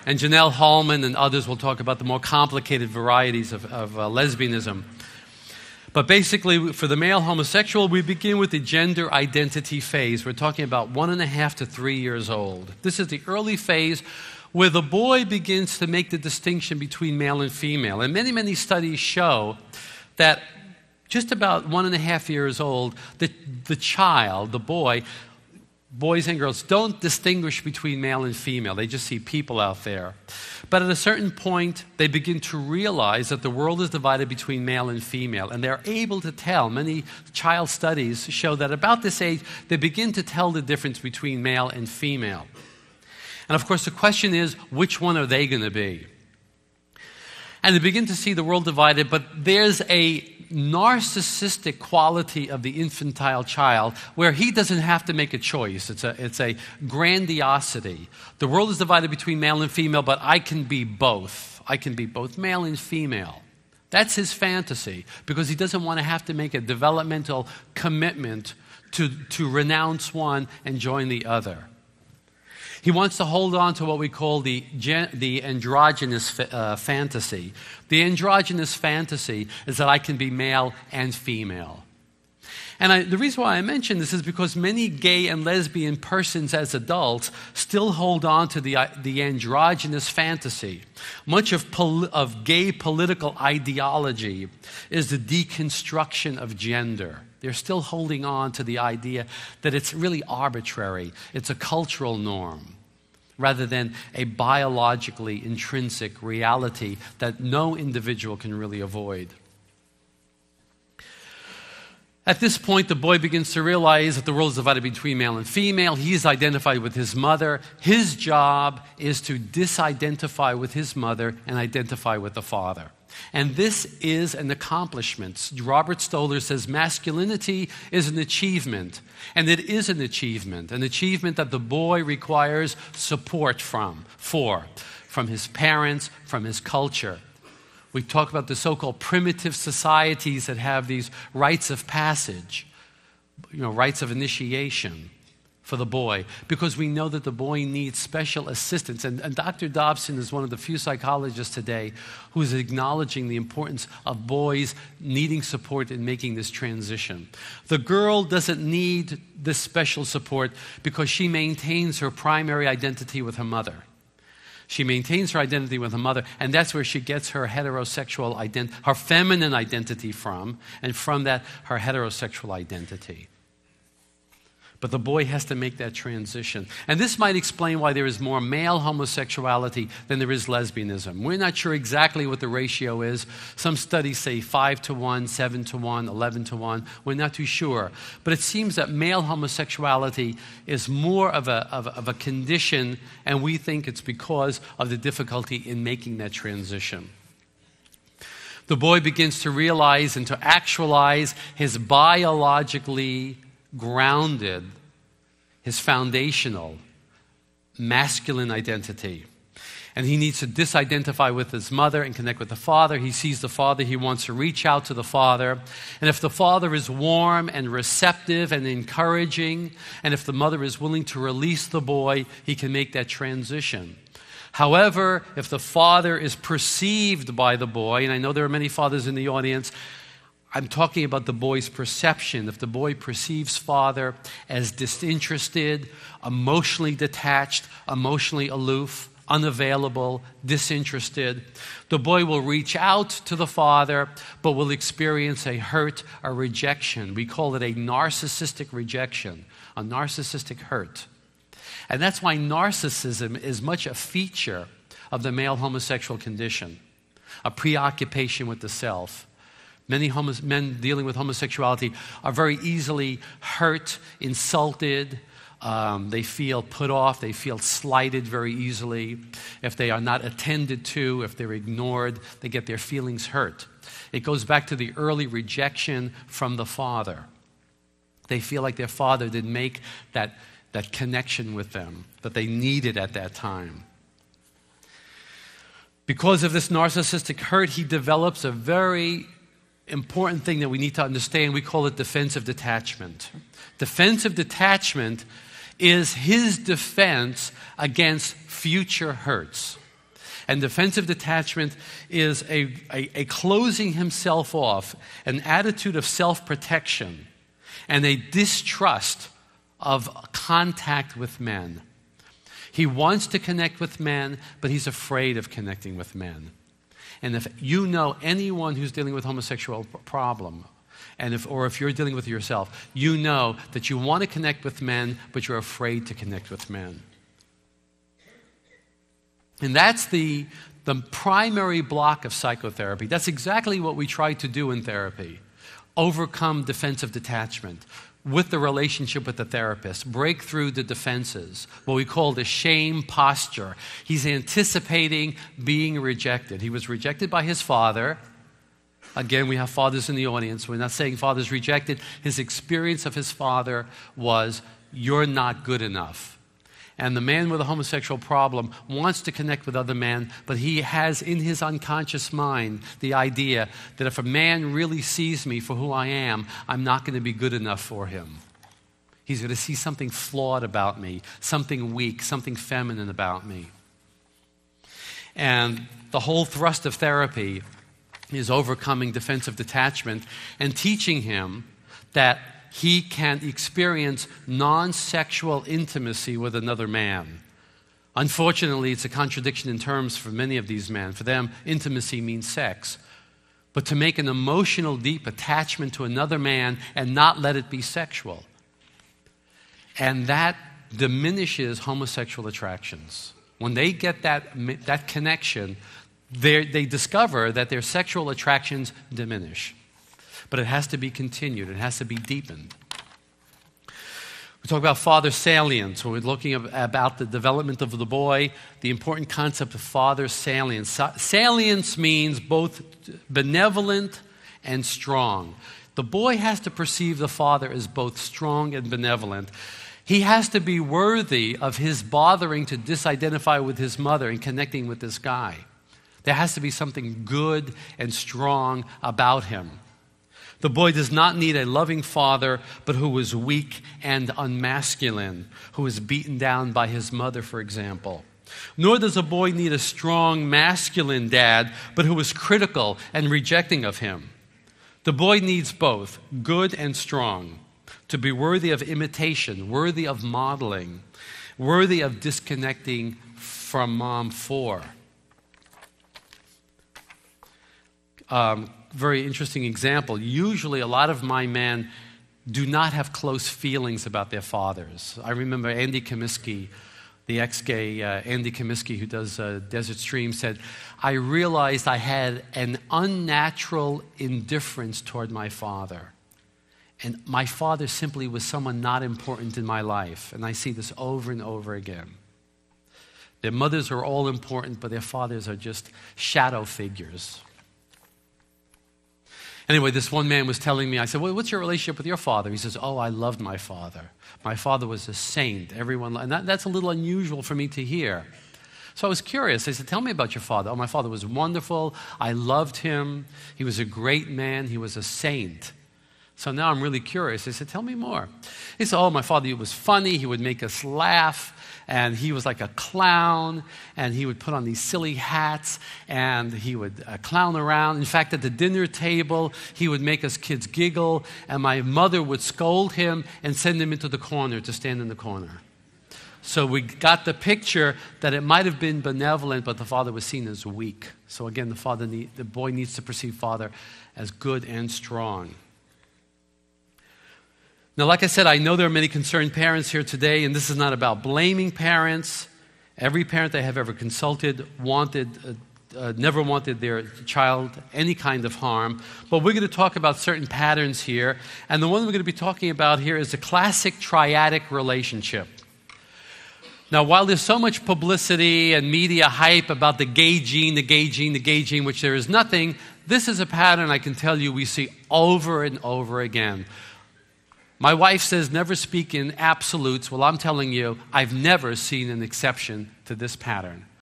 And Janelle Hallman and others will talk about the more complicated varieties of lesbianism. But basically, for the male homosexual, we begin with the gender identity phase. We're talking about 1.5 to 3 years old. This is the early phase where the boy begins to make the distinction between male and female. And many, many studies show that just about 1.5 years old, the child, the boy, boys and girls don't distinguish between male and female. They just see people out there. But at a certain point, they begin to realize that the world is divided between male and female. And they're able to tell. Many child studies show that about this age, they begin to tell the difference between male and female. And of course, the question is, which one are they going to be? And they begin to see the world divided, but there's a narcissistic quality of the infantile child where he doesn't have to make a choice. It's a grandiosity. The world is divided between male and female, but I can be both. I can be both male and female. That's his fantasy, because he doesn't want to have to make a developmental commitment to renounce one and join the other. He wants to hold on to what we call the androgynous fantasy. The androgynous fantasy is that I can be male and female. And the reason why I mention this is because many gay and lesbian persons as adults still hold on to the androgynous fantasy. Much of gay political ideology is the deconstruction of gender. They're still holding on to the idea that it's really arbitrary. It's a cultural norm rather than a biologically intrinsic reality that no individual can really avoid. At this point, the boy begins to realize that the world is divided between male and female. He is identified with his mother. His job is to disidentify with his mother and identify with the father. And this is an accomplishment. Robert Stoller says masculinity is an achievement. And it is an achievement that the boy requires support from his parents, from his culture. We talk about the so-called primitive societies that have these rites of passage, rites of initiation for the boy, because we know that the boy needs special assistance. And Dr. Dobson is one of the few psychologists today who is acknowledging the importance of boys needing support in making this transition. The girl doesn't need this special support because she maintains her primary identity with her mother. She maintains her identity with her mother, and that's where she gets her heterosexual identity, her feminine identity from, and from that, her heterosexual identity. But the boy has to make that transition. And this might explain why there is more male homosexuality than there is lesbianism. We're not sure exactly what the ratio is. Some studies say 5 to 1, 7 to 1, 11 to 1. We're not too sure. But it seems that male homosexuality is more of a condition, and we think it's because of the difficulty in making that transition. The boy begins to realize and to actualize his biologically grounded, his foundational masculine identity. And he needs to disidentify with his mother and connect with the father. He sees the father, he wants to reach out to the father. And if the father is warm and receptive and encouraging, and if the mother is willing to release the boy, he can make that transition. However, if the father is perceived by the boy, and I know there are many fathers in the audience, I'm talking about the boy's perception. If the boy perceives father as disinterested, emotionally detached, emotionally aloof, unavailable, disinterested, the boy will reach out to the father, but will experience a hurt, a rejection. We call it a narcissistic rejection, a narcissistic hurt. And that's why narcissism is much a feature of the male homosexual condition, a preoccupation with the self. Many men dealing with homosexuality are very easily hurt, insulted. They feel put off. They feel slighted very easily. If they are not attended to, if they're ignored, they get their feelings hurt. It goes back to the early rejection from the father. They feel like their father didn't make that connection with them that they needed at that time. Because of this narcissistic hurt, he develops a very important thing that we need to understand. We call it defensive detachment. Defensive detachment is his defense against future hurts. And defensive detachment is a closing himself off, an attitude of self-protection, and a distrust of contact with men. He wants to connect with men, but he's afraid of connecting with men. And if you know anyone who's dealing with homosexual problem, or if you're dealing with it yourself, you know that you want to connect with men, but you're afraid to connect with men. And that's the primary block of psychotherapy. That's exactly what we try to do in therapy. Overcome defensive detachment with the relationship with the therapist. Break through the defenses, what we call the shame posture. He's anticipating being rejected. He was rejected by his father. Again, we have fathers in the audience. We're not saying father's rejected. His experience of his father was, you're not good enough. And the man with a homosexual problem wants to connect with other men, but he has in his unconscious mind the idea that if a man really sees me for who I am, I'm not going to be good enough for him. He's going to see something flawed about me, something weak, something feminine about me. And the whole thrust of therapy is overcoming defensive detachment and teaching him that he can experience non-sexual intimacy with another man. Unfortunately, it's a contradiction in terms for many of these men. For them, intimacy means sex. But to make an emotional, deep attachment to another man and not let it be sexual. And that diminishes homosexual attractions. When they get that connection, they discover that their sexual attractions diminish. But it has to be continued. It has to be deepened. We talk about father salience, when we're looking about the development of the boy, the important concept of father salience. Salience means both benevolent and strong. The boy has to perceive the father as both strong and benevolent. He has to be worthy of his bothering to disidentify with his mother and connecting with this guy. There has to be something good and strong about him. The boy does not need a loving father, but who is weak and unmasculine, who is beaten down by his mother, for example. Nor does a boy need a strong, masculine dad, but who is critical and rejecting of him. The boy needs both, good and strong, to be worthy of imitation, worthy of modeling, worthy of disconnecting from mom for. Very interesting example. Usually a lot of my men do not have close feelings about their fathers. I remember Andy Comiskey, the ex-gay Andy Comiskey who does Desert Stream, said, I realized I had an unnatural indifference toward my father. And my father simply was someone not important in my life. And I see this over and over again. Their mothers are all important, but their fathers are just shadow figures. Anyway, this one man was telling me, I said, well, what's your relationship with your father? He says, oh, I loved my father. My father was a saint. And that's a little unusual for me to hear. So I was curious. I said, tell me about your father. Oh, my father was wonderful. I loved him. He was a great man. He was a saint. So now I'm really curious. I said, tell me more. He said, oh, my father was funny. He would make us laugh. And he was like a clown. And he would put on these silly hats. And he would clown around. In fact, at the dinner table, he would make us kids giggle. And my mother would scold him and send him into the corner to stand in the corner. So we got the picture that it might have been benevolent, but the father was seen as weak. So again, the boy needs to perceive father as good and strong. Now, like I said, I know there are many concerned parents here today, and this is not about blaming parents. Every parent I have ever consulted never wanted their child any kind of harm. But we're going to talk about certain patterns here, and the one we're going to be talking about here is a classic triadic relationship. Now, while there's so much publicity and media hype about the gay gene, which there is nothing, this is a pattern I can tell you we see over and over again. My wife says never speak in absolutes. Well, I'm telling you, I've never seen an exception to this pattern.